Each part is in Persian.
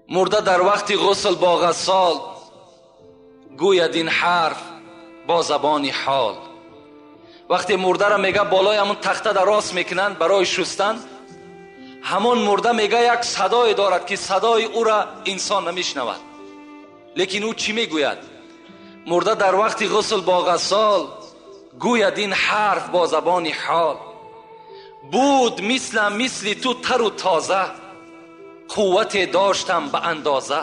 مرده در وقت غسل با غسال گوید این حرف با زبان حال. وقتی مرده را میگه بالای همون تخته در راست میکنند برای شستن، همون مرده میگه یک صدای دارد که صدای او را انسان نمیشنود، لیکن او چی میگوید؟ مرده در وقت غسل با غسال گوید این حرف با زبان حال. بود مثل تو تر و تازه، قوت داشتم به اندازه.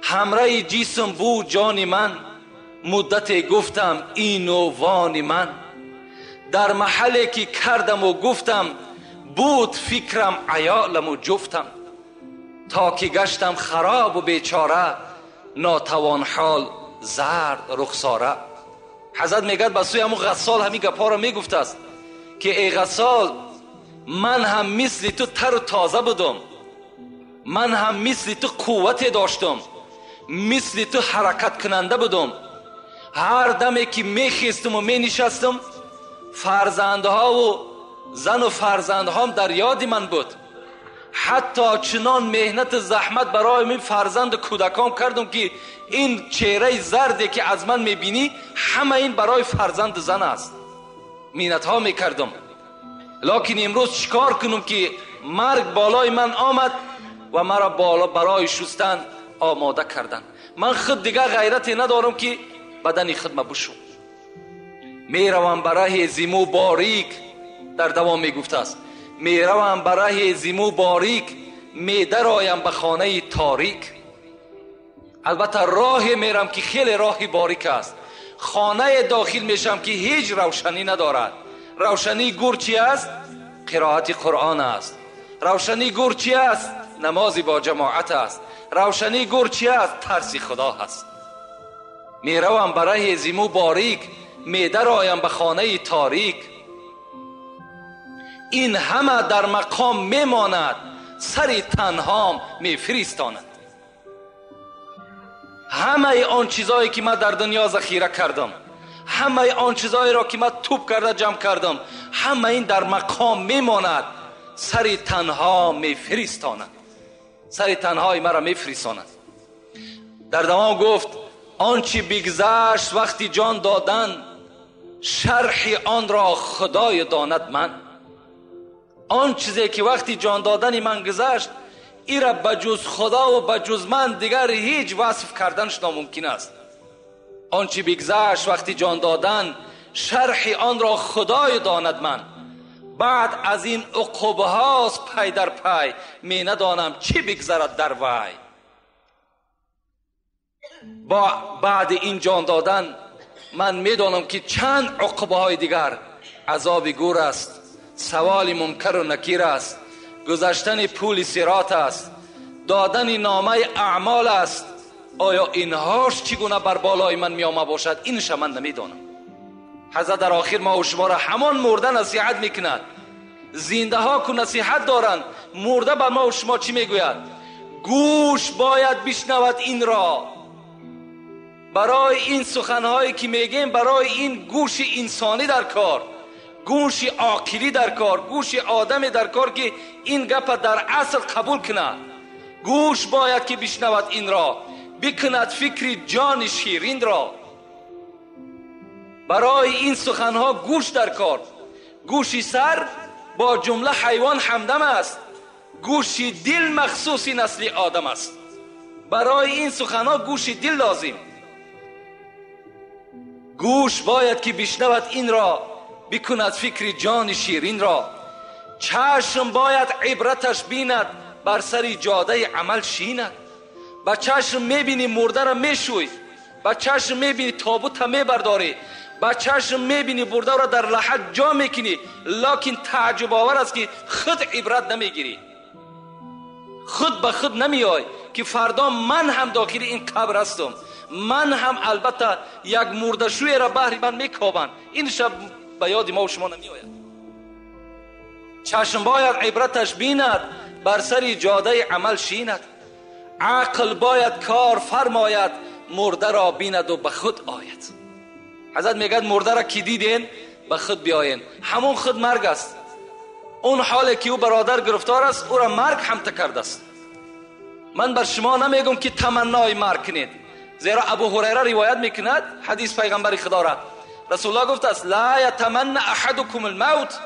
همراه جسم بود جان من، مدت گفتم این و وان من. در محلی که کردم و گفتم، بود فکرم عیالم و جفتم. تا که گشتم خراب و بیچاره، ناتوان حال زرد رخساره. حضرت میگد به سوی همون غسال همین گپا را میگفت است که ای غسال، من هم مثل تو تر و تازه بودم، من هم مثل تو قوت داشتم، مثل تو حرکت کننده بودم. هر دمی که میخیستم و مینشستم، فرزندها و زن و فرزندهام در یاد من بود. حتی چنان مهنت زحمت برای من فرزند کودکام کردم که این چهره زردی که از من میبینی همه این برای فرزند زن است. مهنت ها میکردم، لکن امروز چیکار کنم که مرگ بالای من آمد و مرا بالا برای شستن آماده کردن. من خود دیگه غیرتی ندارم که بدنی خود بشم. میروم برای زیمو باریک، در دوام میگفته است، میروم برای زیمو باریک، میدرایم به خانه تاریک. البته راه میرم که خیلی راه باریک است. خانه داخل میشم که هیچ روشنی ندارد. روشنی گور چی است؟ قرائت قرآن است. روشنی گور چی است؟ نمازی با جماعت است. روشنی گور چی است؟ ترس خدا است. میروم برای زیمو باریک، میدرایم به خانه تاریک. این همه در مقام میماند، سر تنهام میفرستاند. همه آن چیزایی که من در دنیا ذخیره کردم، همه آن چیزایی را که من توپ کرده جمع کردم، همه این در مقام میماند، سر تنها میفرستاند. سر تنهای مرا میفرستاند. در دوام گفت آنچه بگذشت وقتی جان دادن، شرح آن را خدای داند من. آن چیزی که وقتی جان دادن من گذشت، این را بجز خدا و بجز من دیگر هیچ وصف کردنش ناممکن است. آنچه بگذشت وقتی جان دادن، شرح آن را خدای داند من. بعد از این عقوبه هاست پی در پی، می ندانم چی بگذرد در وی. بعد این جان دادن من میدانم که چند عقوبه های دیگر، عذاب گور است، سوال منکر و نکیر است، گذشتن پول صراط است، دادن نامه اعمال است. آیا اینهاش چگونه بر بالای من میامه باشد؟ اینش من نمیدانم. حضرت در آخر ما و شما را همان مرده نصیحت میکند. زنده ها که نصیحت دارند، مرده بر ما و شما چی میگوید؟ گوش باید بشنود این را. برای این سخنهایی که میگیم، برای این گوش انسانی در کار، گوش عاقلی در کار، گوش آدمی در کار که این گپ در اصل قبول کند. گوش باید که بشنود این را، بکند فکر جان شیرین را. برای این سخنها گوش در کار. گوش سر با جمله حیوان همدم است، گوش دل مخصوص نسل آدم است. برای این سخنها گوش دل لازم. گوش باید که بشنود این را، بکند فکر جان شیرین را. چشم باید عبرتش بیند، بر سر جاده عمل شیند. با چشم میبینی مرده را میشوی، با چشم میبینی تابوت میبرداری، با چشم میبینی برده را در لحد جا میکنی، لکن تعجب آور است که خود عبرت نمیگیری. خود به خود نمیای که فردا من هم داخل این قبر هستم، من هم البته یک مردشوی را بهر من میکابند. این شب به یاد ما و شما نمیآید. چشم باید عبرتش بیند، بر سر جاده عمل شیند. عقل باید کار فرماید، مرده را بیند و به خود آید. حضرت میگد مرده را که دیدین به خود بیاین. همون خود مرگ است. اون حالی که او برادر گرفتار است او را مرگ هم کرده است. من بر شما نمیگم که تمنای مرگ کنید، زیرا ابو هریره روایت میکند حدیث پیغمبر خدا را، رسول الله گفته است لا یتمنى احدکم الموت.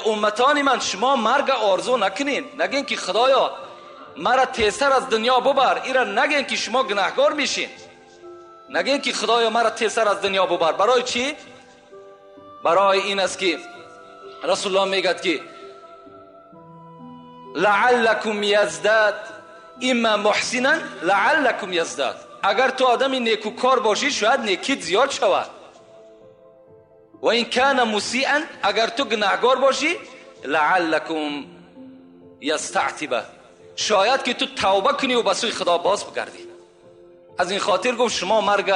امتان من شما مرگ آرزو نکنین. نگین که خدایا مرا تیزتر از دنیا ببر. ایرا نگین که شما گناهکار میشین. نگین که خدایا مرا تیزتر از دنیا ببر. برای چی؟ برای این است که رسول الله میگد که لعلکم یزداد، اما محسنا لعلکم یزداد. اگر تو آدمی نیکوکار باشی شاید نیکیت زیاد شود. و این کان مسیئا، اگر تو گناهکار باشی لعلکم یستعتب، شاید که تو توبه کنی و به سوی خدا باز بگردی. از این خاطر گفت شما مرگ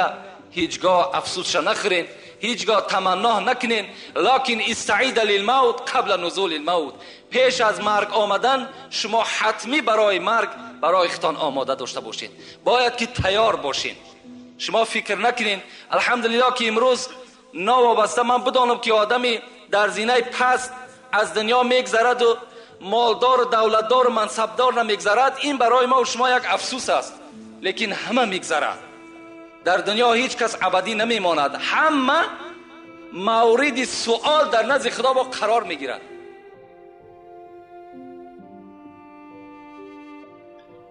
هیچگاه افسوس نخورین، هیچگاه تمنا نکنین، لکن استعید للموت قبل نزول الموت. پیش از مرگ آمدن شما حتمی برای مرگ برای خودتان آماده داشته باشین. باید که تیار باشین. شما فکر نکنین الحمدلله که امروز نوابسته من بدانم که آدمی در زینه پست از دنیا میگذرد و مالدار و دولتدار و منصبدار نمیگذرد، این برای ما و شما یک افسوس است. لیکن همه میگذرد. در دنیا هیچ کس ابدی نمیماند. همه مورد سوال در نزد خدا با قرار میگیرد.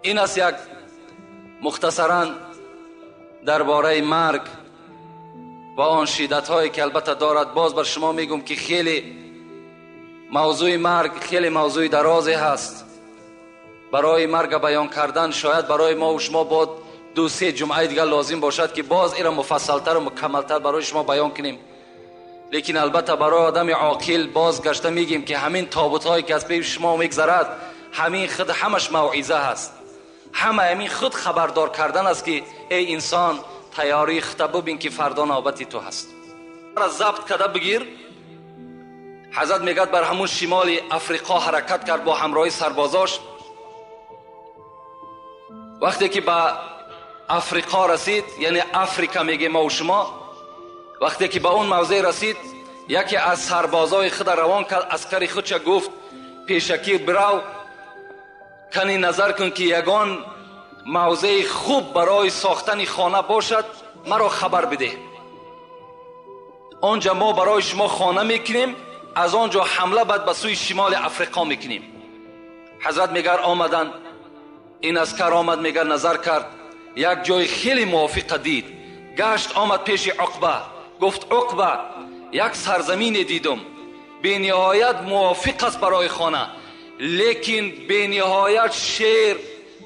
این است یک مختصراً درباره مرگ و آن شدت هایی که البته دارد. باز بر شما میگم که خیلی موضوع مرگ خیلی موضوع درازی هست. برای مرگ بیان کردن شاید برای ما و شما باید 2-3 جمعه دیگر لازم باشد که باز ایرا مفصلتر و مکملتر برای شما بیان کنیم. لیکن البته برای آدم عاقل باز گشته میگیم که همین تابوت هایی که از پی شما میگذرد همین خود همش موعظه هست. همین خود خبردار کردن است که ای انسان تیاری خود ببین که فردا نوبت تو هست. را ضبط کرده بگیر. حضرت میگد بر همون شمال افریقا حرکت کرد با همراه سربازاش. وقتی که به افریقا رسید، یعنی افریقا میگه ما و شما، وقتی که به اون موضع رسید یکی از سربازای خود روان کرد. عسکری خودش گفت پیشکی برو کنی نظر کن که یگان موضع خوب برای ساختن خانه باشد مرا خبر بده. آنجا ما برای شما خانه میکنیم، از آنجا حمله بعد به سوی شمال افریقا میکنیم. حضرت میگر آمدن. این عسکر آمد میگر نظر کرد یک جای خیلی موافق دید. گشت آمد پیش عقبه گفت عقبه یک سرزمین دیدم به نهایت موافق است برای خانه، لیکن به نهایت شیر،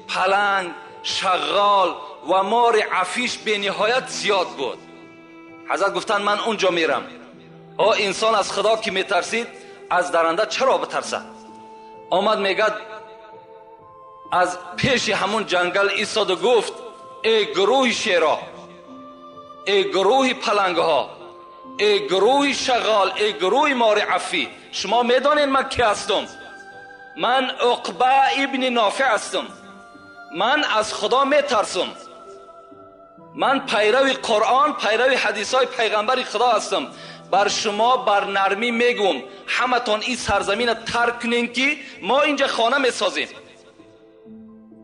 پلنگ، شغال و مار عفیش به نهایت زیاد بود. حضرت گفتن من اونجا میرم. انسان از خدا که میترسید از درنده چرا بترسد؟ آمد میگد از پیش همون جنگل ایستاد و گفت ای گروه شیرا، ای گروه پلنگ ها، ای گروه شغال، ای گروه مار عفی، شما میدانین من کی هستم؟ من عقبه ابن نافع هستم. من از خدا میترسم. من پیرو قرآن، پیرو حدیث های پیغمبر خدا هستم. بر شما بر نرمی میگم همه تان این سرزمین ترک کنین که ما اینجا خانه میسازیم.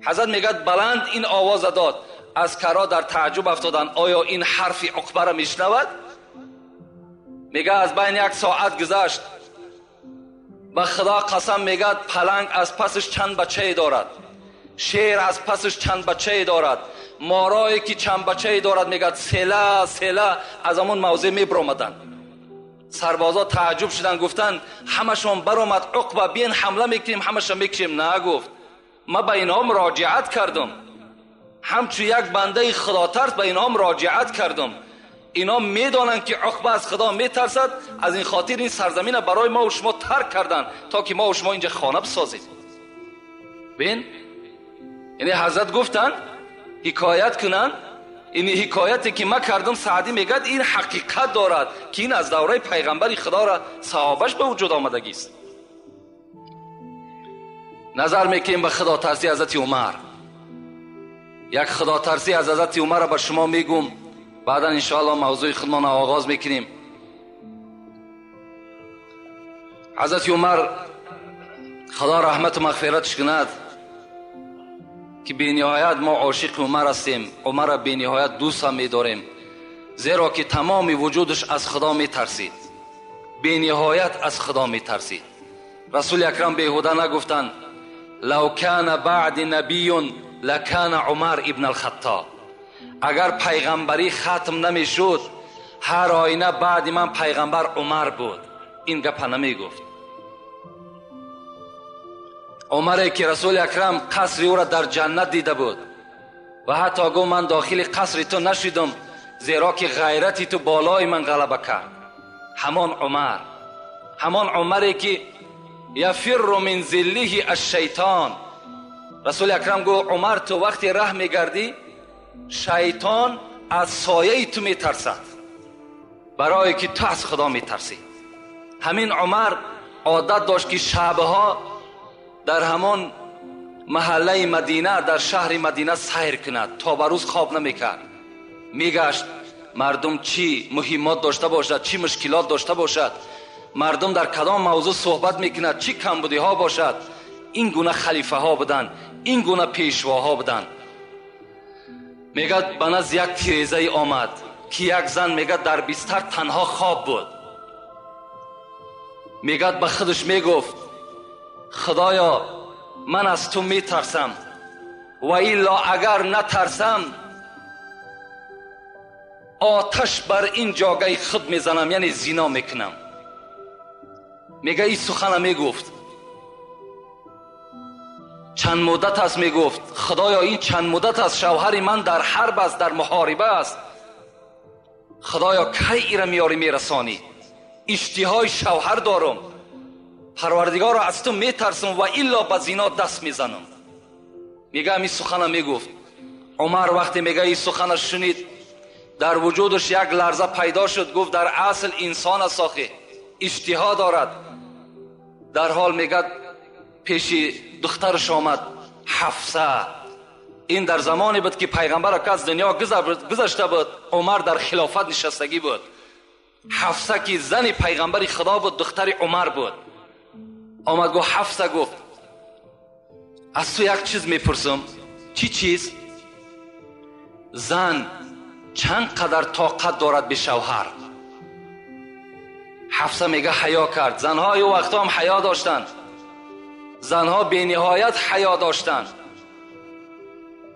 حضرت میگد بلند این آواز داد. عسکرها در تعجب افتادن آیا این حرف عقبه را میشنود؟ میگه از بین 1 ساعت گذشت. به خدا قسم میگد پلنگ از پسش چند بچه دارد، شیر از پسش چند بچه دارد، مارایی که چند بچه دارد. میگد سله سله از همون موضع میبرامدن. سربازا تعجب شدن گفتن همشون برآمد عقبه بین حمله میکنیم همشون میکشیم. نه گفت من به اینها مراجعت کردم، همچون یک بنده خدا ترس به اینها مراجعت کردم. اینا میدانند که عقبه از خدا میترسد، از این خاطر این سرزمین برای ما و شما ترک کردن تا که ما و شما اینجا خانه بسازیم. ببین یعنی حضرت گفتن حکایت کنن. این حکایتی که ما کردم سعدی میگد این حقیقت دارد که این از دوره پیغمبر خدا را صحابش به وجود آمدگی است. نظر میکنیم به خدا ترسی حضرت عمر. یک خدا ترسی از حضرت عمر را به شما میگم، بعدا انشاءالله موضوع خودمان آغاز میکنیم. حضرت عمر خدا رحمت و مغفرتش کند که بی نهایت ما عاشق عمر هستیم، عمر را بی نهایت دوست هم می داریم، زیرا که تمام وجودش از خدا می ترسید، بی نهایت از خدا می ترسید. رسول اکرم بیهوده نگفتن لو کان بعد نبی لکان عمر ابن الخطاب. اگر پیغمبری ختم نمی شد هر آینه بعد من پیغمبر عمر بود. این گپ نمی گفت. عمره که رسول اکرم قصر او را در جنت دیده بود و حتی گفت من داخل قصر تو نشدم زیرا که غیرتی تو بالای من غلبه کرد. همان عمره که یفر من ذله الشیطان. رسول اکرم گفت عمر تو وقتی ره میگردی شیطان از سایه تو میترسد برای که تو از خدا میترسی. همین عمر عادت داشت که شبها در همان محله مدینه در شهر مدینه سیر کند، تا به روز خواب نمیکرد. میگشت مردم چی مهمات داشته باشد، چی مشکلات داشته باشد، مردم در کدام موضوع صحبت میکند، چی کمبودی ها باشد، این گونه خلیفه ها بودن، این گونه پیشواها بودن. میگد به نزد یک تیریزه آمد که یک زن میگد در بستر تنها خواب بود. میگد به خودش میگفت خدایا من از تو میترسم و الا اگر نترسم آتش بر این جاگه خود میزنم، یعنی زنا میکنم. میگه این سخن میگفت چند مدت است، میگفت خدایا این چند مدت است شوهر من در حرب است، در محاربه است، خدایا کی ایره میاری میرسانی؟ اشتهای شوهر دارم، پروردگار را از تو میترسم و الا به زنا دست میزنم. میگه این سخن میگفت. عمر وقتی میگه این سخن شنید در وجودش یک لرزه پیدا شد. گفت در اصل انسان است آخه، اشتها دارد. در حال میگه پیش دخترش آمد حفصه. این در زمانی بود که پیغمبر که از دنیا گذشته بود، عمر در خلافت نشستگی بود. حفصه که زن پیغمبر خدا بود، دختر عمر بود. آمد گفت حفصه، گفت از تو یک چیز میپرسم. چی چیز؟ زن چند قدر طاقت دارد به شوهر؟ حفصه میگه حیا کرد. زنها یه وقتا هم حیا داشتند، زنها بی نهایت حیا داشتند.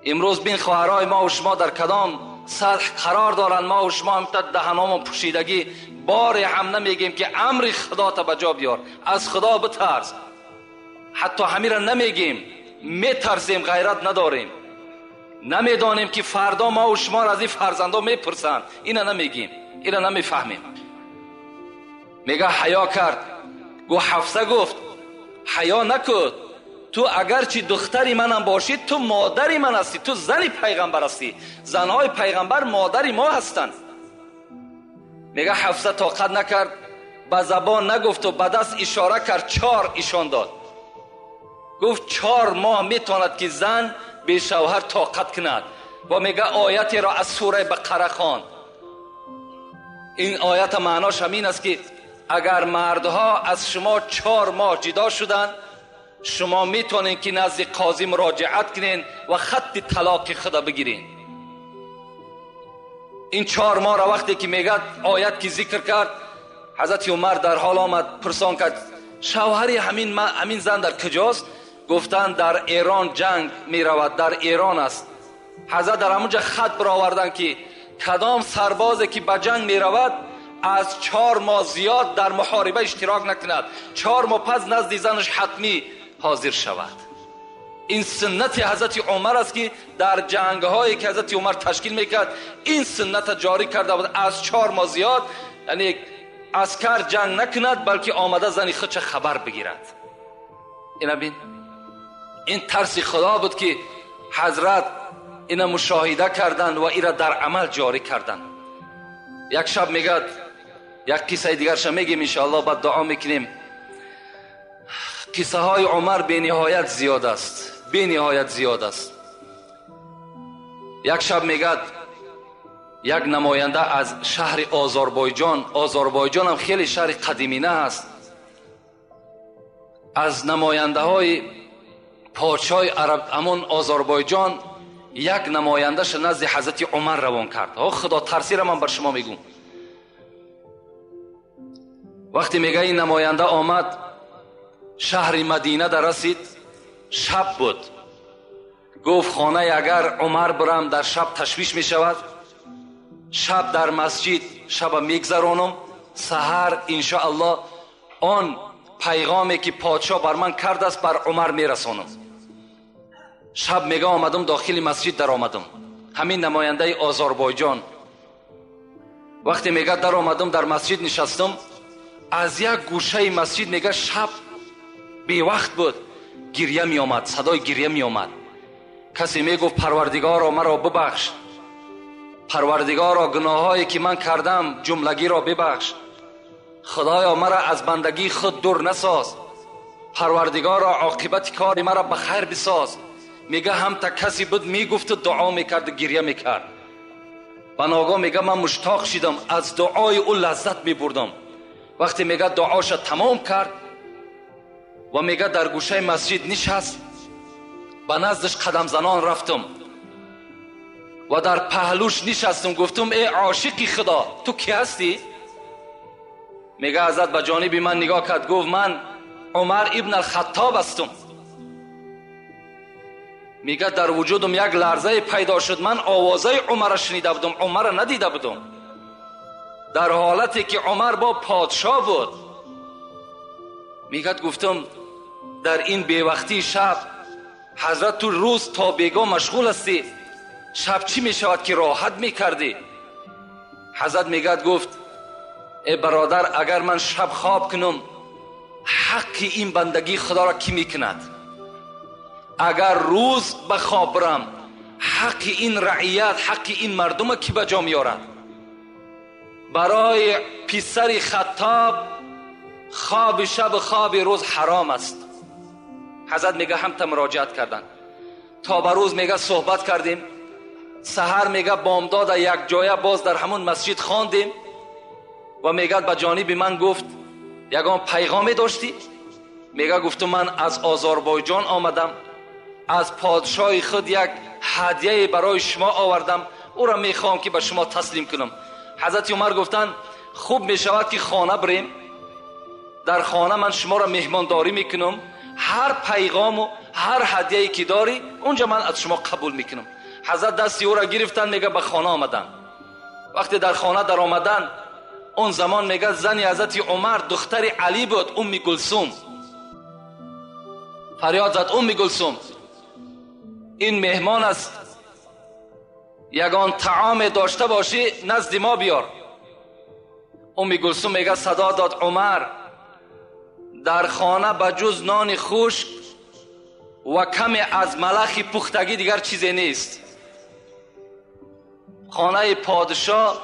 امروز بین خواهرای ما و شما در کدام سطح قرار دارند؟ ما و شما هم دهنامون پوشیدگی باری هم نمیگیم که امر خدا تا بجا بیار، از خدا بترس. حتی همین را نمیگیم، میترسیم، غیرت نداریم، نمیدانیم که فردا ما و شما را از این فرزندا میپرسند. اینا نمیگیم، اینا نمیفهمیم. میگه حیا کرد. گو حفصه گفت حیا نکن، تو اگرچه دختری منم باشی تو مادری من هستی، تو زن پیغمبر هستی، زنهای پیغمبر مادری ما هستند. میگه حفصه طاقت نکرد، به زبان نگفت و به دست اشاره کرد، 4 ایشان داد. گفت 4 ماه میتواند که زن به شوهر طاقت کند. و میگه آیتی را از سوره بقره خواند. این آیت معناش همین است که اگر مردها از شما 4 ماه جدا شدن، شما میتونین که نزد قاضی مراجعت کنین و خط طلاق خدا بگیرین. این 4 ماه را وقتی که میگه آیت که ذکر کرد، حضرت عمر در حال آمد پرسان کرد شوهری همین زن در کجاست؟ گفتن در ایران جنگ می رود، در ایران است. حضرت در همونجا خط برآوردن که کدام سربازی که به جنگ می رود از 4 ماه زیاد در محاربه اشتراک نکند، 4 ماه پس نزد زنش حتمی حاضر شود. این سنت حضرت عمر است که در جنگ هایی که حضرت عمر تشکیل میکرد این سنت جاری کرده بود، از 4 ماه زیاد یعنی عسکر جنگ نکند بلکه آمده زن خودش خبر بگیرد. اینا بین این ترس خدا بود که حضرت اینا مشاهده کردند و اینا در عمل جاری کردند. یک شب میگه، یک قصه دیگرش میگیم انشاءالله، بعد دعا میکنیم. قصه های عمر بی نهایت زیاد است، بی نهایت زیاد است. یک شب میگه یک نماینده از شهر آذربایجان هم خیلی شهر قدیمینه است، از نماینده های پادشاه عرب امون آذربایجان یک نمایندهش نزد حضرت عمر روان کرد. خدا ترسی را من بر شما میگم. وقتی میگه این نماینده آمد شهر مدینه در رسید، شب بود. گفت خانه اگر عمر برم در شب تشویش می شود، شب در مسجد شب میگذرانم، سحر انشاءالله آن پیغامی که پادشاه بر من کرده است بر عمر میرسانم. شب میگه آمدم داخل مسجد در آمدم، همین نماینده آذربایجان. وقتی میگه در آمدم در مسجد نشستم، از یک گوشه مسجد میگه شب بی وقت بود، گریه می آمد، صدای گریه می آمد. کسی می گفت پروردگارا مرا ببخش، پروردگارا گناهایی که من کردم جملگی را ببخش، خدایا مرا از بندگی خود دور نساز، پروردگارا عاقبت کار مرا به خیر بساز. میگه هم تا کسی بود میگفت دعا میکرد، گریه میکرد. بناگاه میگه من مشتاق شدم، از دعای او لذت میبردم. وقتی میگه دعاش تمام کرد و میگه در گوشه مسجد نشست، به نزدش قدم زنان رفتم و در پهلوش نشستم. گفتم ای عاشقی خدا، تو کی هستی؟ میگه حضرت به جانب من نگاه کرد، گفت من عمر ابن الخطاب هستم. میگه در وجودم یک لرزه پیدا شد، من آوازه عمر را شنیده بودم، عمر را ندیده بودم، در حالتی که عمر با پادشاه بود. میگه گفتم در این بیوقتی شب حضرت تو روز تا بیگاه مشغول هستی، شب چی میشود که راحت میکردی؟ حضرت میگه گفت ای برادر، اگر من شب خواب کنم حق این بندگی خدا را کی میکند؟ اگر روز به خواب برم حق این رعیت، حق این مردم کی به جا میارد؟ برای پسر خطاب خواب شب خواب روز حرام است. حضرت میگه هم تا مراجعت کردن تا به روز میگه صحبت کردیم، سحر میگه بامداد یک جایه باز در همون مسجد خواندیم و میگه به جانب من گفت یگان پیغامی داشتی؟ میگه گفتم من از آذربایجان آمدم، از پادشاه خود یک هدیه برای شما آوردم، او را میخوام که به شما تسلیم کنم. حضرت عمر گفتن خوب میشود که خانه بریم، در خانه من شما را مهمانداری میکنم، هر پیغام و هر هدیه‌ای که داری اونجا من از شما قبول میکنم. حضرت دستی او را گرفتن، میگه به خانه آمدن. وقتی در خانه در آمدن، اون زمان میگه زن حضرت عمر دختر علی بود، ام کلثوم. فریاد زد ام کلثوم این مهمان است، یگان طعام داشته باشی نزد ما بیار. ام کلثوم میگه صدا داد عمر در خانه بجز نان خشک و کمی از ملخ پختگی دیگر چیزی نیست. خانه پادشاه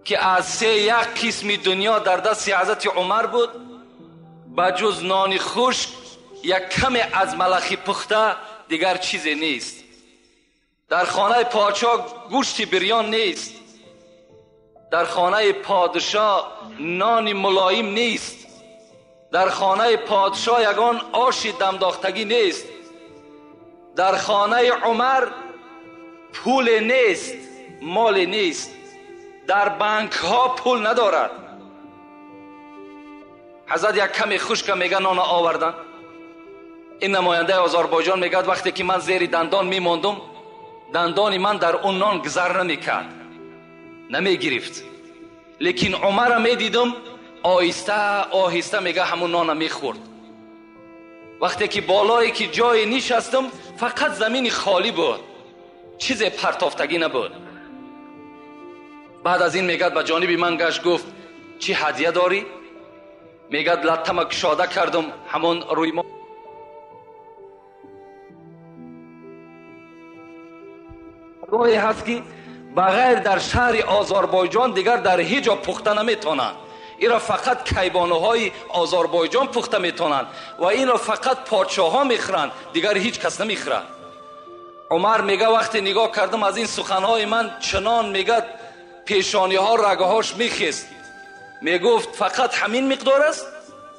که از سه یک قسم دنیا در دست حضرت عمر بود، بجز نان خشک یک کمی از ملخ پخته دیگر چیزی نیست. در خانه پادشاه گوشت بریان نیست، در خانه پادشاه نان ملایم نیست، در خانه پادشاه یگان آش دمداختگی نیست، در خانه عمر پول نیست، مال نیست، در بانک ها پول ندارد. حضرت یک کمی خشک میگه نان آوردن. این نماینده آذربایجان میگه وقتی که من زیر دندان میماندم، دندان من در اون نان گذر نمیکرد، نمیگرفت، لیکن عمر را میدیدم آهسته آهسته میگه همون نان میخورد. وقتی که بالایی که جای نشستم فقط زمین خالی بود، چیز پرتافتگی نبود. بعد از این میگه به جانب من گشت گفت چی هدیه داری؟ میگه لطمه کشاده کردم، همون روی ما روی هست که بغیر در شهر آذربایجان دیگر در هیچ جا پخته نمیتونن. این را فقط کیبانه های آذربایجان پخته میتونن و این را فقط پادشاه ها میخورن، دیگر هیچ کس نمیخوره. عمر میگه وقتی نگاه کردم از این سخنهای من چنان میگه پیشانی ها رگه هاش میخیست، میگفت فقط همین مقدار است؟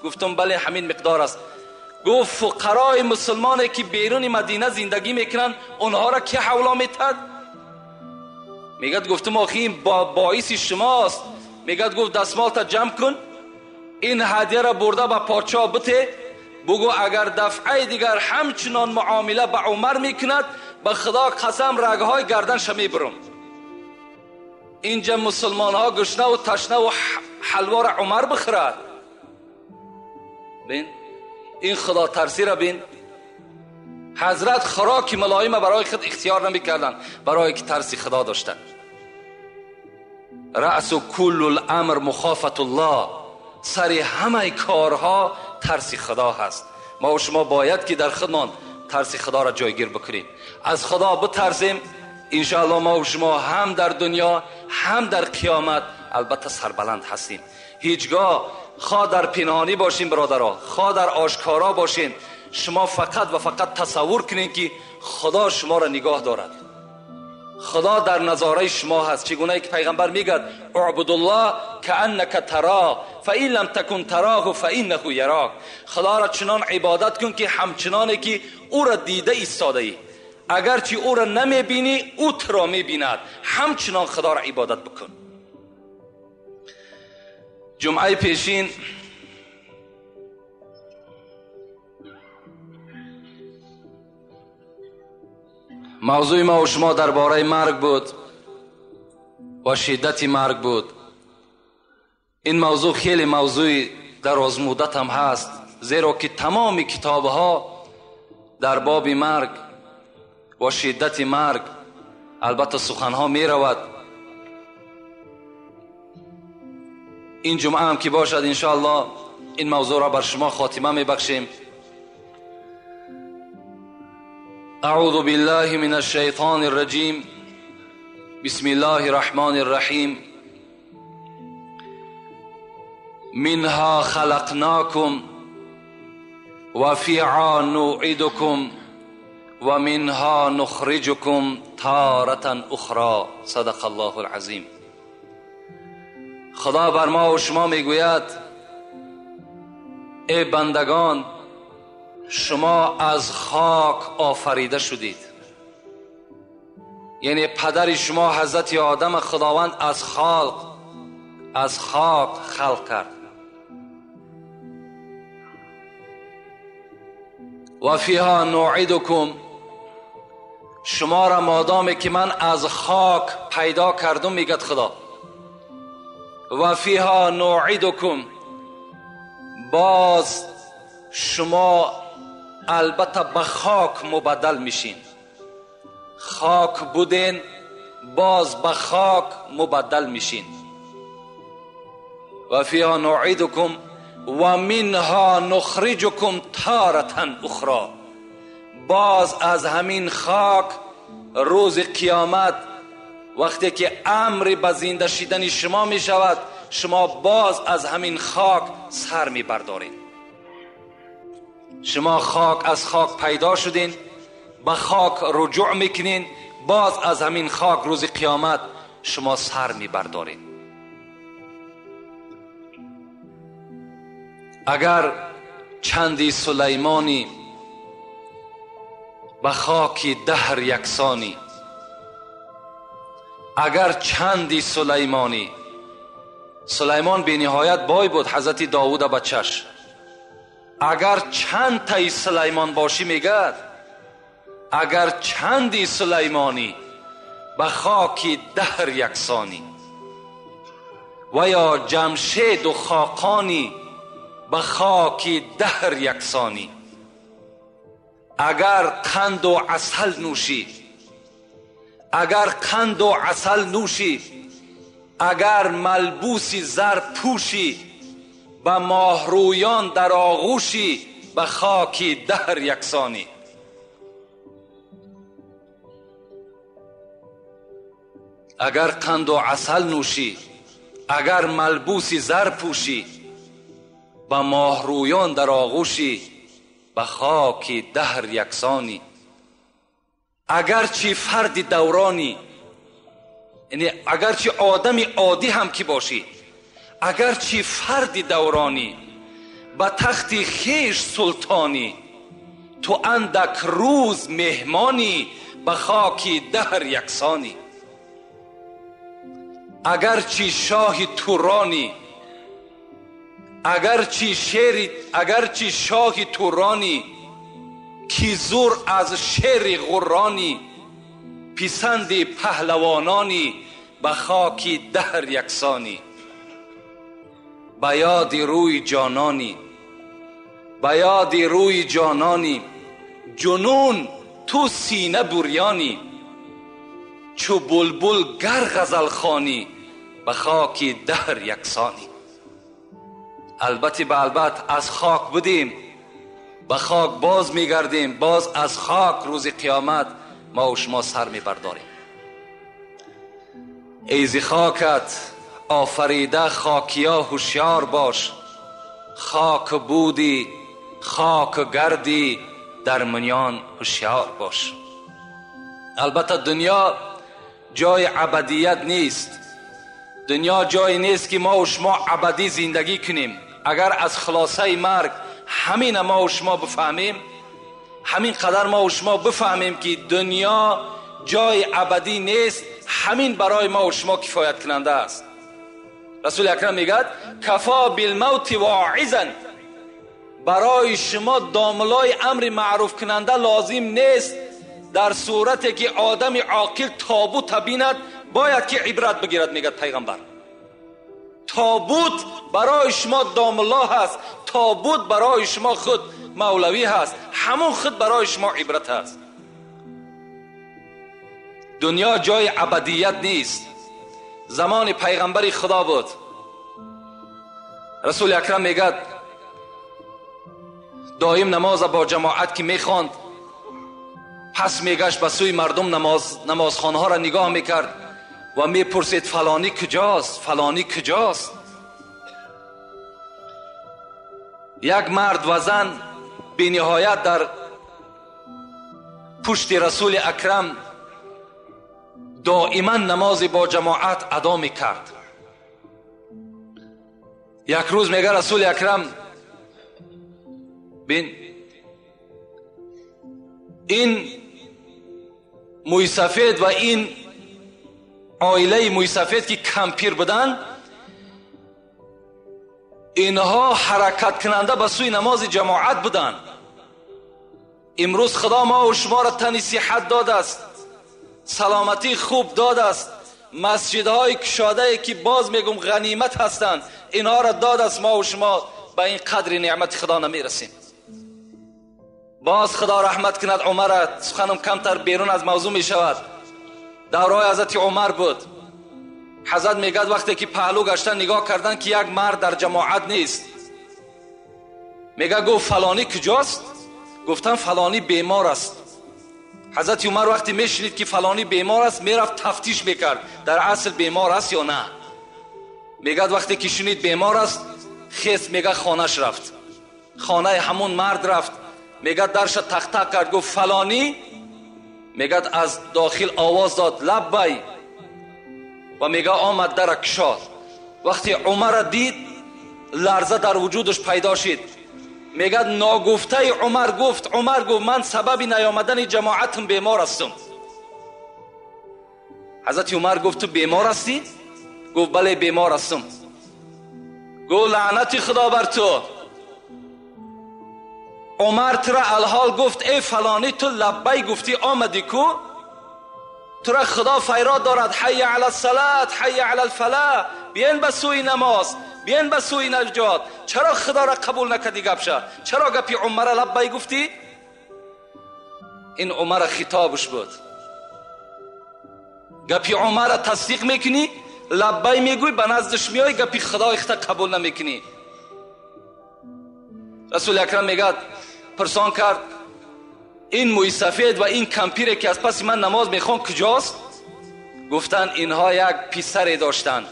گفتم بله همین مقدار است. گفت فقرای مسلمانی که بیرون مدینه زندگی میکنن اونها را کی حولا میتد؟ میگد گفتم آخی این باعث شماست. میگد گفت دستمال تا جمع کن، این هدیه را برده به پادشاه بده، بگو اگر دفعه دیگر همچنان معامله به عمر میکند به خدا قسم رگهای گردنش میبرم. اینجا مسلمان ها گشنه و تشنه و حلوا را عمر بخورد. بین این خدا ترسی را بین. حضرت خوراک ملایم برای خود اختیار نمی کردن، برای که ترس خدا داشتن. رأس کل الامر مخافت الله، سر همه کارها ترس خدا هست. ما و شما باید که در خودمان ترس خدا را جایگیر بکنیم. از خدا بترسیم، انشاءالله ما و شما هم در دنیا هم در قیامت البته سربلند هستیم. هیچگاه خواه در پنهانی باشین برادرها، خواه در آشکارا باشین، شما فقط و فقط تصور کنین که خدا شما را نگاه دارد. خدا در نظاره شما هست. چگونه که پیغمبر میگه اعبد الله کانک تراه فان لم تکن تراه فانه یراک. خدا را چنان عبادت کن که همچنانی که او را دیده ایستاده ای، اگرچه او را نمیبینی او تو را میبیند. همچنان خدا را عبادت بکن. جمعه پیشین موضوع ما و شما درباره مرگ بود و شدت مرگ بود. این موضوع خیلی موضوع دراز مدت هم هست، زیرا که تمام کتابها در باب مرگ و شدت مرگ البته سخنها می رود. این جمعه هم که باشد انشاءالله این موضوع را بر شما خاتمه می بخشیم. اعوذ بالله من الشیطان الرجیم. بسم الله الرحمن الرحیم. منها خلقناکم و فیها نعیدکم و منها نخرجکم تارة اخرى. صدق الله العظیم. خدا بر ما و شما میگوید ای بندگان، شما از خاک آفریده شدید. یعنی پدر شما حضرت آدم خداوند از خاک خلق کرد. و فیها نعیدکم، شما را مادامی که من از خاک پیدا کردم میگد خدا، و فیها نعیدکم، باز شما البته به خاک مبدل میشین. خاک بودین باز به خاک مبدل میشین. و فیها نعیدکم و منها نخرجکم تارة اخرى، باز از همین خاک روز قیامت وقتی که امر به زنده شدن شما می شود، شما باز از همین خاک سر می بردارین. شما از خاک پیدا شدین، به خاک رجوع میکنین، باز از همین خاک روز قیامت شما سر می بردارین. اگر چندی سلیمانی به خاک دهر یکسانی، اگر چندی سلیمان بی نهایت بای بود، حضرت داوود بچش، اگر چند تای سلیمان باشی، میگه اگر چندی سلیمانی به خاک دهر یکسانی، و یا جمشید و خاقانی به خاک دهر یکسانی، اگر قند و عسل نوشی، اگر ملبوسی زر پوشی، به ماهرویان در آغوشی، به خاک دهر یکسانی. اگر قند و عسل نوشی، اگر ملبوسی زر پوشی، به ماهرویان در آغوشی، به خاک دهر یکسانی. اگرچه فرد دورانی، یعنی اگرچه آدم عادی هم که باشی، اگرچه فرد دورانی، به تخت خیش سلطانی، تو اندک روز مهمانی، به خاکی دهر یکسانی. اگرچه شاه تورانی، اگرچه شاه تورانی، کی زور از شیر غرانی، پسند پهلوانانی، به خاکی دهر یکسانی. به یاد روی جانانی، به یاد روی جانانی، جنون تو سینه بریانی، چو بلبل گر غزل خوانی، به خاکی دهر یکسانی. البته به البته از خاک بودیم، به خاک باز میگردیم، باز از خاک روز قیامت ما و شما سر میبرداریم. ای ز خاکت آفریده خاکیا هوشیار باش، خاک بودی خاک گردی در میان هوشیار باش. البته دنیا جای ابدیت نیست، دنیا جای نیست که ما و شما ابدی زندگی کنیم. اگر از خلاصه مرگ همین ما و شما بفهمیم، همین قدر ما و شما بفهمیم که دنیا جای ابدی نیست، همین برای ما و شما کفایت کننده است. رسول اکرم میگه کفا بالموت واعظا، برای شما داملای امر معروف کننده لازم نیست. در صورتی که آدم عاقل تابوت بیند باید که عبرت بگیرد. میگه پیغمبر تابوت برای شما داملا هست، تابوت برای شما خود مولوی هست، همون خود برای شما عبرت هست. دنیا جای ابدیت نیست. زمان پیغمبر خدا بود، رسول اکرم میگه دائم نماز با جماعت که میخواند، پس میگشت به سوی مردم نمازخانه ها را نگاه میکرد و میپرسید فلانی کجاست، فلانی کجاست. یک مرد و زن بی نهایت در پشت رسول اکرم دائما نماز با جماعت ادا میکرد. یک روز میگه رسول اکرم بین این موی سفید و این عائله موی سفید که کمپیر بودن، اینها حرکت کننده به سوی نماز جماعت بودن. امروز خدا ما و شما را تن صحت داده است، سلامتی خوب داده است، مسجدهای کشاده که باز میگم غنیمت هستند، اینها را داده است. ما و شما به این قدر نعمت خدا نمیرسیم. باز خدا رحمت کند عمر، سخنم کمتر بیرون از موضوع می شود. دورای حضرت عمر بود. حضرت میگه وقتی که پهلو گشتن نگاه کردن که یک مرد در جماعت نیست، میگه گفت فلانی کجاست؟ گفتن فلانی بیمار است. حضرت عمر وقتی میشنید که فلانی بیمار است میرفت تفتیش میکرد در اصل بیمار است یا نه. میگه وقتی که شنید بیمار است خیست، میگه خانهش رفت، خانه همون مرد رفت، میگه درش تق تق کرد، گفت فلانی؟ میگه از داخل آواز داد لبی و میگه آمد در کشاد. وقتی عمر دید لرزه در وجودش پیدا شد. میگه ناگفته عمر گفت من سبب نیامدن جماعتم بیمار هستم. حضرت عمر گفت تو بیمار هستی؟ گفت بله بیمار هستم. گفت لعنت خدا بر تو. عمر ترا الحال گفت ای فلانی تو لبی گفتی آمدی کو؟ ترا خدا فیراد دارد حی علی الصلاة حی علی الفلاح، بیاین به سوی نماز، بیاین به سوی نجات. چرا خدا را قبول نکردی گپشه؟ چرا گپی عمر لبی گفتی؟ این عمر خطابش بود. گپی عمر را تصدیق میکنی، لبی میگوی، به نزدش میای، گپی خدا اختا قبول نمیکنی. رسول اکرم میگه پرسان کرد این موی سفید و این کمپیره که از پس من نماز میخوان کجاست؟ گفتن اینها یک پسری داشتن،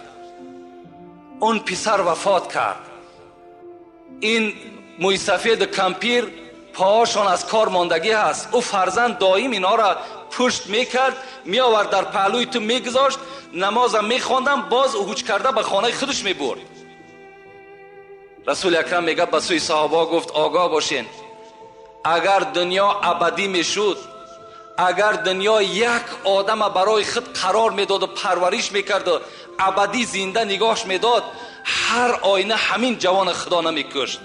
اون پسر وفات کرد. این موی سفید کمپیر پاهاشون از کار ماندگی هست. او فرزند دائم اینا را پشت میکرد، میآورد در پهلوی تو میگذاشت، نمازم میخواندم، باز هوچ کرده به خانه خودش میبرد. رسول اکرم میگه به سوی صحابه گفت آگاه باشین، اگر دنیا ابدی میشد، اگر دنیا یک آدم برای خود قرار میداد و پرورش میکرد و ابدی زنده نگاهش میداد، هر آینه همین جوان خدا نمیکشت،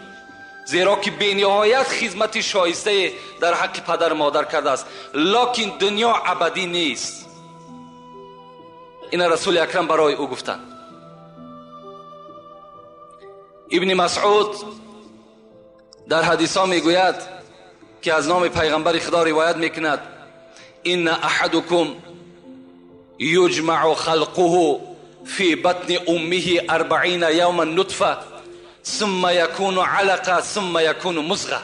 زیرا که بی‌نهایت خدمت شایسته در حق پدر مادر کرده است. لکن دنیا ابدی نیست. این رسول اکرم برای او گفتند. ابن مسعود در حدیث ها میگوید که از نام پیغمبر خدا روایت میکند: ان احدکم یجمع خلقه فی بطن امه 40 یوما نطفه ثم یکون علقه ثم یکون مضغه.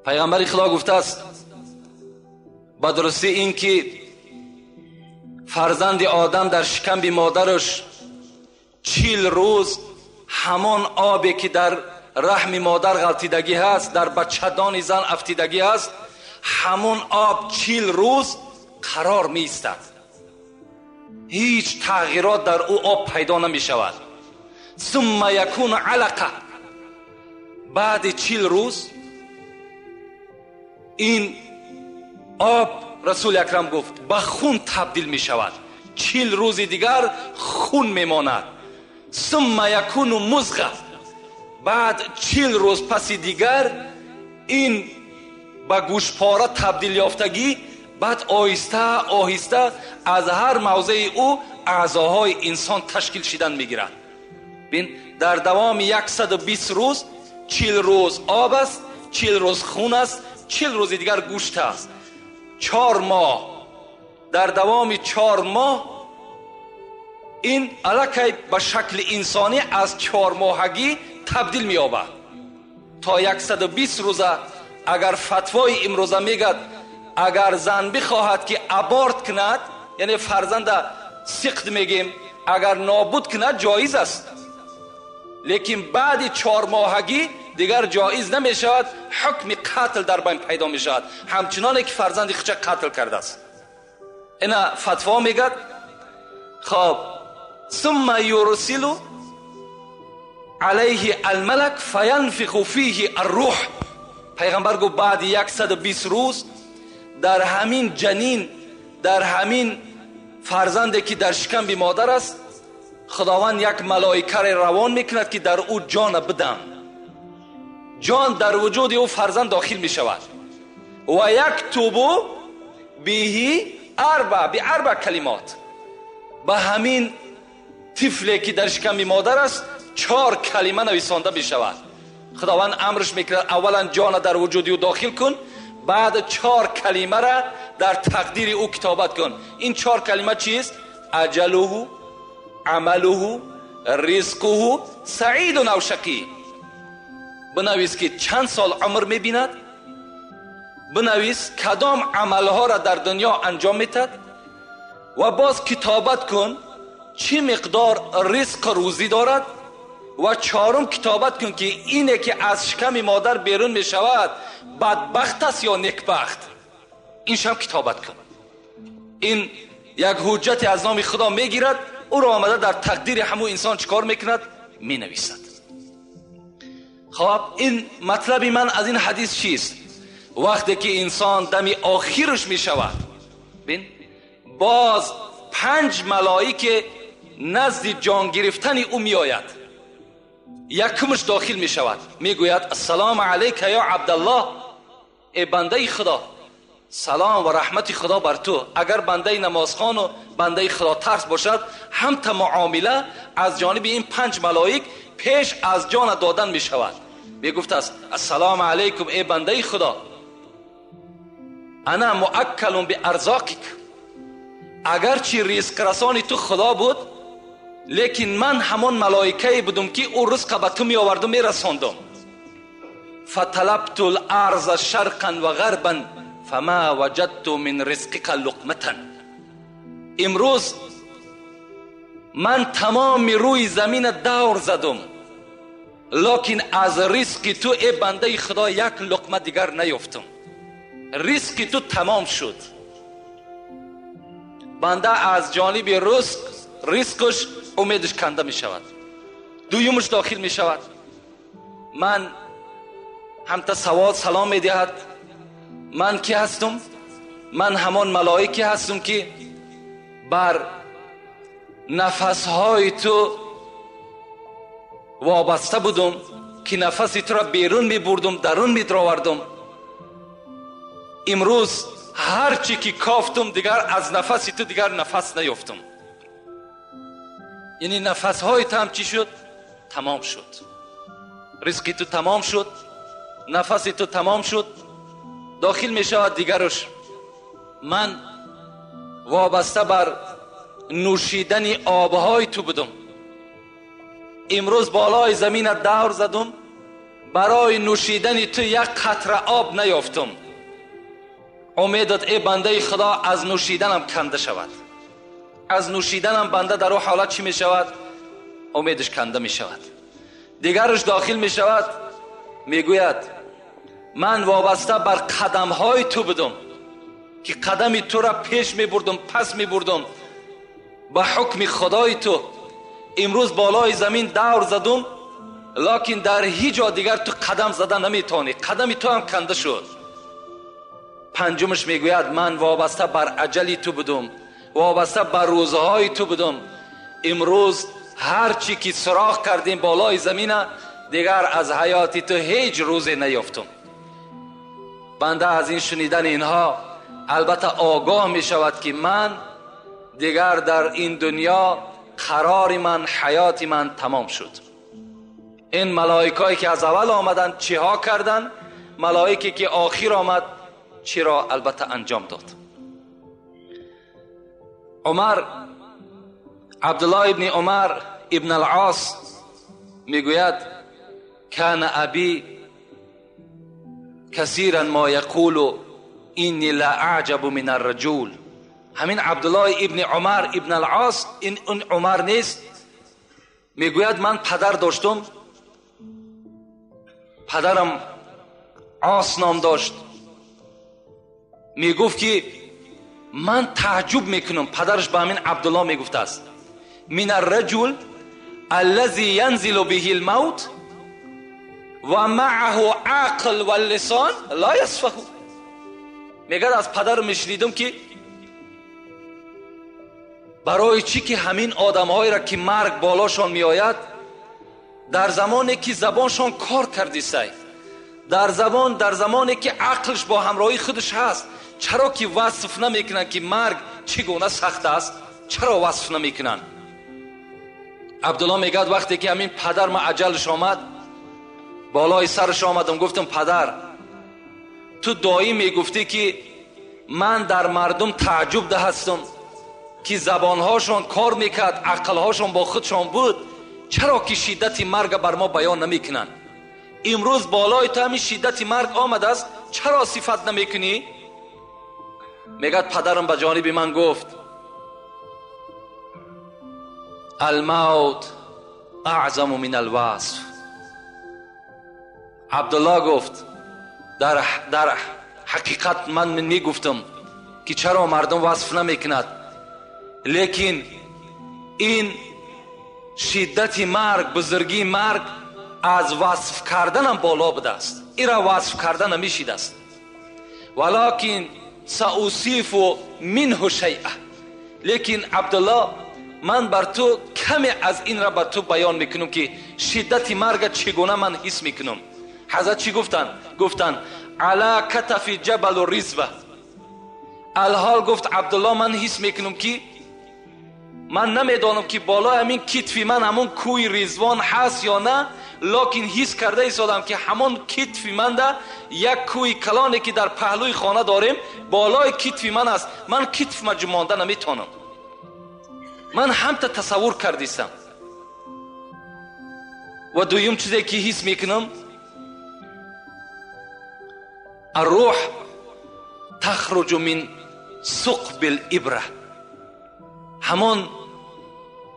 پیغمبر خدا گفته است با درستی این که فرزند آدم در شکم مادرش 40 روز همان آبی که در رحم مادر غلطیدگی هست، در بچه‌دان زن افتیدگی هست، همون آب 40 روز قرار می ایستد، هیچ تغییرات در او آب پیدا نمی شود. ثم یکون علقه، بعد 40 روز این آب رسول اکرم گفت به خون تبدیل می شود، 40 روز دیگر خون می ماند. ثم یکون مضغه، بعد 40 روز پس دیگر این به گوشپاره تبدیل یافتگی، بعد آهسته آهسته از هر موضع او اعضاهای انسان تشکیل شدن میگیرد. ببین در دوام 120 روز 40 روز آب است، 40 روز خون است، 40 روز دیگر گوشت است. 4 ماه، در دوام 4 ماه این الکی به شکل انسانی از 4 ماهگی تبدیل می‌یابد تا 120 روزه. اگر فتوای امروزه میگد اگر زن بخواهد که ابورت کند، یعنی فرزند سقط میگیم، اگر نابود کند جایز است، لیکن بعد 4 ماهگی دیگر جایز نمی شود، حکم قتل در بین پیدا می شود، همچنانه که فرزند خودش قتل کرده است. این فتوا میگد. خب ثم یرسل علیه الملک فینفخ فیه الروح. پیغمبر گفت بعد 120 روز در همین جنین، در همین فرزندی که در شکم مادر است، خداوند یک ملائکه روان میکند که در او جان بدم، جان در وجود او فرزند داخل می شود. و یکتب به اربع کلمات، به همین طفلی که در شکم مادر است 4 کلمه نویسانده می شود. خداوند امرش میکند اولا جان در وجود او داخل کن، بعد 4 کلمه را در تقدیر او کتابت کن. این 4 کلمه چیست؟ اجله، عمله، رزقه، سعید و شقی. بنویس که چند سال عمر میبیند، بنویس کدام عملها را در دنیا انجام میدهد و باز کتابت کن چه مقدار رزق روزی دارد، و 4م کتابت کن که اینه که از شکم مادر بیرون می شود بدبخت است یا نیکبخت، این شم کتابت کن. این یک حجت از نام خدا میگیرد، او را آمده در تقدیر همون انسان چیکار میکند؟ می نویسد. خب این مطلب من از این حدیث چیست؟ وقتی که انسان دم آخرش می شود، بین باز 5 ملائکه نزد جان گرفتن او می آید. یکمش داخل می شود، می گوید السلام علیک یا عبدالله، ای بنده خدا، سلام و رحمت خدا بر تو. اگر بنده نمازخوان و بنده خدا ترس باشد، هم تا معامله از جانب این 5 ملائک پیش از جان دادن می شود. می گفت است السلام علیکم ای بنده خدا، انا مؤکل به ارزاقک. اگرچه رزق رسانی تو خدا بود، لیکن من همون ملائکه بودم که او رزق به تو می آوردم می رساندم. فطلبت الارض شرقا و غربا فما وجدت من رزقک لقمه. امروز من تمام روی زمین دور زدم، لیکن از رزق تو ای بنده خدا یک لقمه دیگر نیافتم. رزق تو تمام شد. بنده از جانب رزق ریسکش امیدش کنده می شود. دویمش داخل می شود. من همتا سوال سلام می دهد. من کی هستم؟ من همان ملائکی هستم که بر نفسهای تو وابسته بودم که نفسی تو را بیرون می بردم، درون می دراوردم. امروز هرچی که کافتم دیگر از نفسی تو دیگر نفس نیافتم. یعنی نفسهای تو هم چی شد؟ تمام شد. رزقی تو تمام شد، نفسی تو تمام شد. داخل می شود دیگرش. من وابسته بر نوشیدن آبهای تو بودم. امروز بالای زمین دور زدم، برای نوشیدن تو یک قطره آب نیافتم. امیدت ای بنده خدا از نوشیدنم کنده شود. از نوشیدنم بنده در او حالت چی می شود؟ امیدش کنده می شود. دیگرش داخل می شود، می گوید من وابسته بر قدم های تو بودم که قدم تو را پیش می بردم، پس می بردم به حکم خدای تو. امروز بالای زمین دور زدم، لکن در هیچ جا دیگر تو قدم زدن نمی توانی. قدم تو هم کنده شد. پنجمش می گوید من وابسته بر اجل تو بودم، وابسته بر روزهای تو بودم. امروز هرچی که سراغ کردیم بالای زمین دیگر از حیات تو هیچ روزی نیافتم. بنده از این شنیدن اینها البته آگاه می شود که من دیگر در این دنیا قرار من، حیات من تمام شد. این ملائکایی که از اول آمدن چی ها کردن؟ ملائکی که آخر آمد چی را البته انجام داد. عبدالله ابن عمر ابن العاص میگوید کان ابی کثیرا ما یقول اینی لا اعجب من الرجل. همین عبدالله ابن عمر ابن العاص، این عمر نیست، میگوید من پدر داشتم، پدرم عاص نام داشت. میگفت که من تعجب میکنم، پدرش به همین عبدالله میگفته است، من الرجل الذي ينزل به الموت و معه عقل و لسان لا يصفه. میگه از پدر میشنیدم که برای چی که همین آدم‌هایی را که مرگ بالاشان میآید در زمانی که زبانشان کار کردیسته، در زمانی که عقلش با همراهی خودش هست، چرا که وصف نمیکنن که مرگ چگونه سخت است؟ چرا وصف نمیکنن؟ عبدالله میگه وقتی که همین پدر ما اجلش آمد، بالای سرش آمدم، گفتم پدر تو دایی میگفتی که من در مردم تعجب ده هستم که زبانهاشون کار میکرد، عقلهاشون با خودشون بود، چرا که شدت مرگ بر ما بیان نمیکنن؟ امروز بالای تو همین شدت مرگ آمد است، چرا صفت نمیکنی؟ میگه پدرم به جانب من گفت الموت اعظم من الوصف. عبدالله گفت در حقیقت من میگفتم که چرا مردم وصف نمیکند، لیکن این شدت مرگ، بزرگی مرگ از وصف کردنم بالا بوده است. این را وصف کردن نمیشید است. ولکن سأوصف منه شیئا. لیکن عبدالله من بر تو کمی از این را بر تو بیان میکنم که شدت مرگ چگونه من حس میکنم. حضرت چی گفتن علی کتف جبل الرزوه. الحال گفت عبدالله من حس میکنم که من نمیدانم که بالا همین کتفی من همون کوی رضوان هست یا نه، لکن حس کرده ایستادم که همون کتفی من ده یک کوی کلانی که در پهلوی خانه داریم بالای کتفی من است. من کتف ما جمانده نمیتونم. من همتا تصور کردیستم. و دویم چیزی که حس میکنم، الروح تخرج من ثقب الابره. همون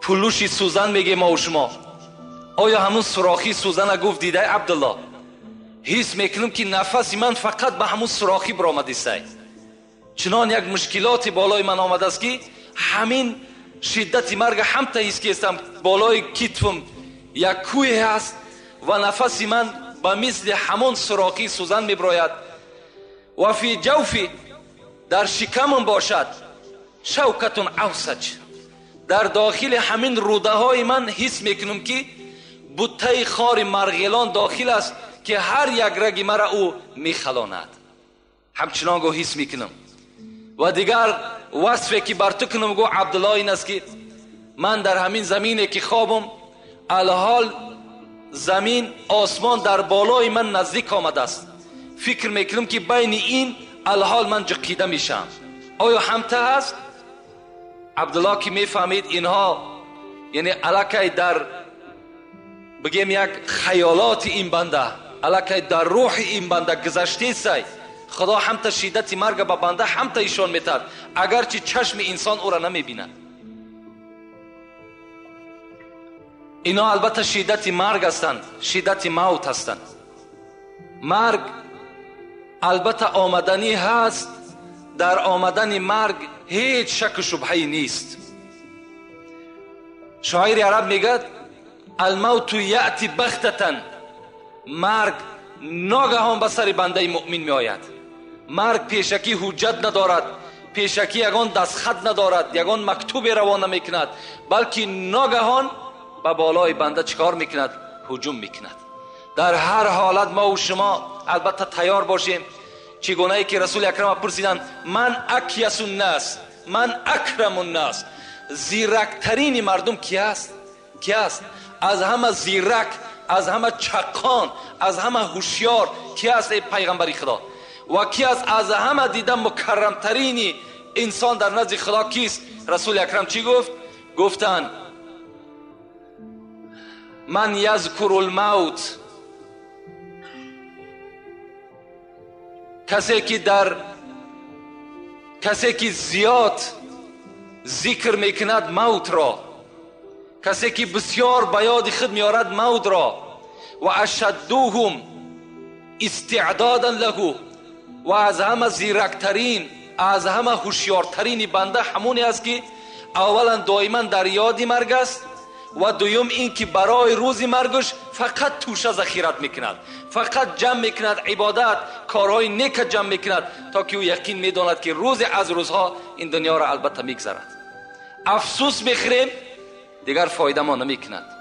پلوشی سوزن میگه ما و شما، آیا همون سوراخی سوزن گفت دیده عبدالله؟ حس میکنم که نفسی من فقط به همون سوراخی برآمده است. چنان یک مشکلاتی بالای من آمده است که همین شدت مرگ همتا حس کردم. بالای کتفم یک کوه هست و نفس من به مثل همون سراقی سوزن میبراید و فی جوفی در شکمم باشد شوکتون اوسج. در داخل همین روده های من حس میکنم که بوته خار مرغلان داخل است که هر یک رگ مرا او میخلاند. همچنان گو حس میکنم. و دیگر وصفی که بر تو کنم گو عبدالله این است که من در همین زمینه که خوابم الحال زمین آسمان در بالای من نزدیک آمده است. فکر میکنم که بین این الحال من جقیده میشم. آیا همته هست؟ عبدالله که میفهمید اینها یعنی الکی در بگیم یک خیالات این بنده، الکی در روح این بنده گذشته سای. خدا همتا شدت مرگ به بنده همتا ایشان میتد اگرچه چشم انسان او را نمیبیند. اینا البته شدت مرگ هستند، شدت موت هستند. مرگ البته آمدنی هست، در آمدن مرگ هیچ شک و شبهه‌ای نیست. شاعر عرب میگه الموت یأتی بغتة، مرگ ناگهان به سر بنده مؤمن می آید. مرگ پیشکی حجت ندارد، پیشکی یگان دستخط ندارد، یگان مکتوب روان نمیکند، بلکه ناگهان به بالای بنده چکار میکند؟ هجوم میکند. در هر حالت ما و شما البته تیار باشیم. چگونه ای که رسول اکرم پرسیدند من اکیس الناس، من اکرم الناس، زیرکترین مردم کی است؟ کی است؟ از همه زیرک، از همه چقان، از همه هوشیار کی است ای پیغمبر خدا؟ و کی است از همه دیدم مکرمترین انسان در نزد خدا کیست؟ رسول اکرم چی گفت؟ گفتن من یذکر الموت، کسی که زیاد ذکر میکند موت را، کسی که بسیار به یاد خود میارد موت را، و اشدوهم استعدادا له، و از همه زیرکترین، از همه هوشیارترین بنده همونی است که اولا دائما در یاد مرگ است و دوم این که برای روز مرگش فقط توشه ذخیرت میکند، فقط جمع میکند عبادت، کارهای نیک جمع میکند تا که او یقین میداند که روز از روزها این دنیا را البته میگذرد. افسوس میخوریم دیگر فایده ما نمیکند.